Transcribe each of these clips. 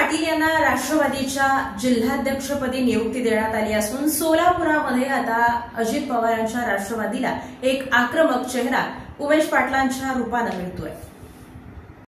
पाटील यांना राष्ट्रवादीच्या जिल्हाध्यक्षपदी नियुक्ती देण्यात आली असून सोलापुरामध्ये आता अजित पवारांच्या राष्ट्रवादीला एक आक्रमक चेहरा उमेश पाटलांच्या रूपाने मिळतोय।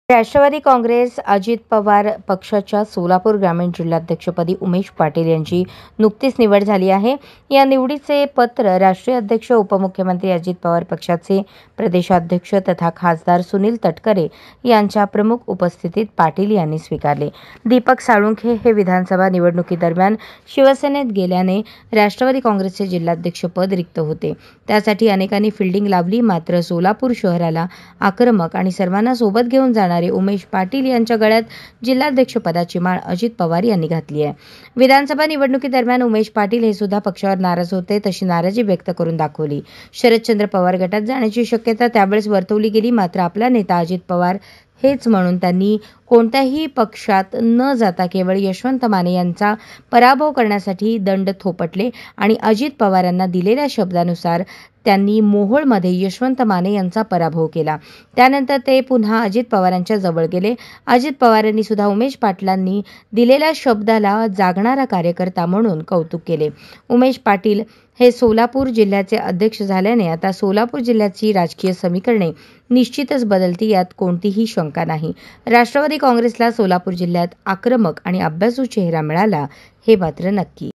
राष्ट्रवादी काँग्रेस अजित पवार पक्षाच्या सोलापूर ग्रामीण जिल्हाध्यक्षपदी उमेश पाटील यांची नुकतीच निवड झाली आहे। या निवडीचे पत्र राष्ट्रीय अध्यक्ष उपमुख्यमंत्री अजित पवार पक्षाचे प्रदेशाध्यक्ष तथा खासदार सुनील तटकरे यांच्या प्रमुख उपस्थितीत पाटील यांनी स्वीकारले। दीपक साळुंखे हे विधानसभा निवडणुकीदरम्यान शिवसेनेत गेल्याने राष्ट्रवादी काँग्रेसचे जिल्हाध्यक्षपद रिक्त होते। त्यासाठी अनेकांनी फिल्डिंग लावली, मात्र सोलापूर शहराला आक्रमक आणि सर्वांना सोबत घेऊन जाणारे उमेश पाटील यांच्या गळ्यात जिल्हाध्यक्षपदाची माळ अजित पवार यांनी घातली आहे। विधानसभा निवडणुकीदरम्यान उमेश पाटील हे सुद्धा पक्षावर नाराज होते, तशी नाराजी व्यक्त करून दाखवली। शरदचंद्र पवार गटात जाण्याची शक्यता त्यावेळेस वर्तवली गेली, मात्र आपला नेता अजित पवार हेच म्हणून त्यांनी कोणत्याही पक्षात न जाता केवळ यशवंत माने यांचा पराभव करण्यासाठी दंड थोपटले आणि अजित पवारांना दिलेल्या शब्दानुसार त्यांनी मोहोळमध्ये यशवंत माने यांचा पराभव केला। त्यानंतर ते पुन्हा अजित पवारांच्या जवळ गेले। अजित पवारांनी सुद्धा उमेश पाटलांनी दिलेल्या शब्दाला जागणारा कार्यकर्ता म्हणून कौतुक केले। उमेश पाटील हे सोलापूर जिल्ह्याचे अध्यक्ष झाल्याने आता सोलापूर जिल्ह्याची राजकीय समीकरणे निश्चितच बदलती, यात कोणतीही शंका नाही। राष्ट्रवादी काँग्रेसला सोलापूर जिल्ह्यात आक्रमक आणि अभ्यासू चेहरा मिळाला हे मात्र नक्की।